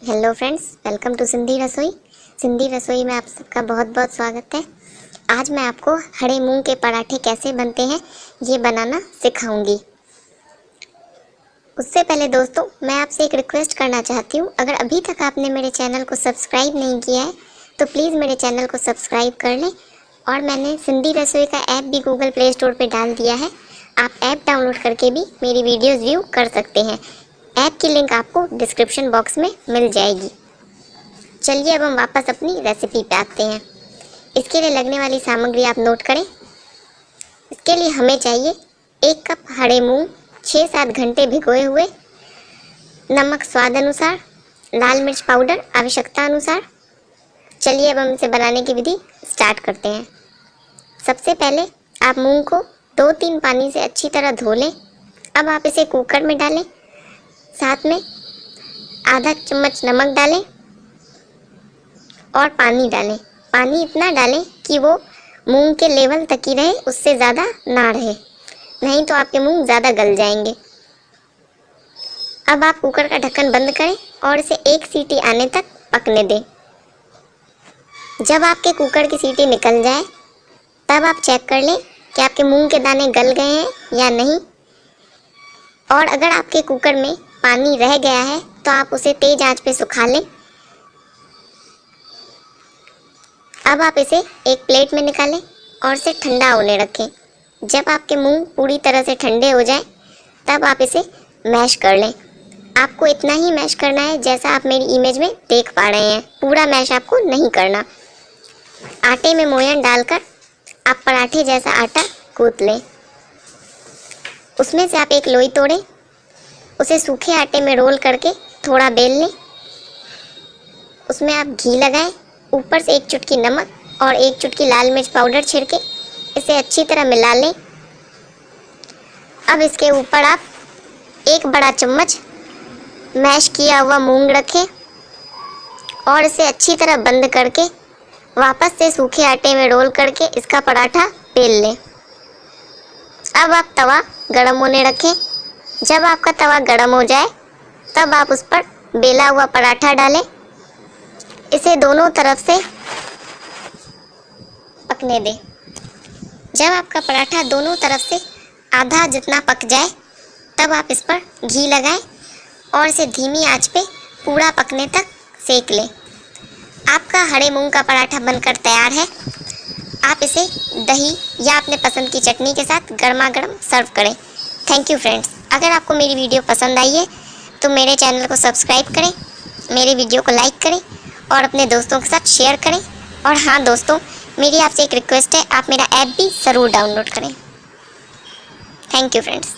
Hello friends, welcome to Sindhi Rasoi. Sindhi रसोई में आप सबका बहुत बहुत स्वागत है। आज मैं आपको हरे मूंग के पराठे कैसे बनते हैं ये बनाना सिखाऊंगी। उससे पहले दोस्तों, मैं आपसे एक रिक्वेस्ट करना चाहती हूँ। अगर अभी तक आपने मेरे चैनल को सब्सक्राइब नहीं किया है तो प्लीज़ मेरे चैनल को सब्सक्राइब कर लें। और मैंने सिंधी रसोई का ऐप भी गूगल प्ले स्टोर पर डाल दिया है। आप ऐप डाउनलोड करके भी मेरी वीडियोज़ व्यू कर सकते हैं। ऐप की लिंक आपको डिस्क्रिप्शन बॉक्स में मिल जाएगी। चलिए अब हम वापस अपनी रेसिपी पे आते हैं। इसके लिए लगने वाली सामग्री आप नोट करें। इसके लिए हमें चाहिए 1 कप हरे मूंग 6-7 घंटे भिगोए हुए, नमक स्वाद अनुसार, लाल मिर्च पाउडर आवश्यकता अनुसार। चलिए अब हम इसे बनाने की विधि स्टार्ट करते हैं। सबसे पहले आप मूंग को 2-3 पानी से अच्छी तरह धो लें। अब आप इसे कुकर में डालें, साथ में आधा चम्मच नमक डालें और पानी डालें। पानी इतना डालें कि वो मूंग के लेवल तक ही रहे, उससे ज़्यादा ना रहे, नहीं तो आपके मूंग ज़्यादा गल जाएंगे। अब आप कुकर का ढक्कन बंद करें और इसे 1 सीटी आने तक पकने दें। जब आपके कुकर की सीटी निकल जाए तब आप चेक कर लें कि आपके मूंग के दाने गल गए हैं या नहीं। और अगर आपके कुकर में पानी रह गया है तो आप उसे तेज़ आंच पे सुखा लें। अब आप इसे एक प्लेट में निकालें और इसे ठंडा होने रखें। जब आपके मूंग पूरी तरह से ठंडे हो जाएं तब आप इसे मैश कर लें। आपको इतना ही मैश करना है जैसा आप मेरी इमेज में देख पा रहे हैं। पूरा मैश आपको नहीं करना। आटे में मोयन डालकर आप पराठे जैसा आटा गूंथ लें। उसमें से आप एक लोई तोड़ें, उसे सूखे आटे में रोल करके थोड़ा बेल लें। उसमें आप घी लगाएं, ऊपर से 1 चुटकी नमक और 1 चुटकी लाल मिर्च पाउडर छिड़के इसे अच्छी तरह मिला लें। अब इसके ऊपर आप 1 बड़ा चम्मच मैश किया हुआ मूंग रखें और इसे अच्छी तरह बंद करके वापस से सूखे आटे में रोल करके इसका पराठा बेल लें। अब आप तवा गरम होने रखें। जब आपका तवा गरम हो जाए तब आप उस पर बेला हुआ पराठा डालें। इसे दोनों तरफ से पकने दें। जब आपका पराठा दोनों तरफ से आधा जितना पक जाए तब आप इस पर घी लगाएं और इसे धीमी आंच पे पूरा पकने तक सेक लें। आपका हरे मूंग का पराठा बनकर तैयार है। आप इसे दही या अपने पसंद की चटनी के साथ गर्मा गर्म सर्व करें। Thank you friends. अगर आपको मेरी वीडियो पसंद आई है तो मेरे चैनल को सब्सक्राइब करें, मेरे वीडियो को लाइक करें और अपने दोस्तों के साथ शेयर करें। और हाँ दोस्तों, मेरी आपसे एक रिक्वेस्ट है, आप मेरा ऐप भी ज़रूर डाउनलोड करें। Thank you friends.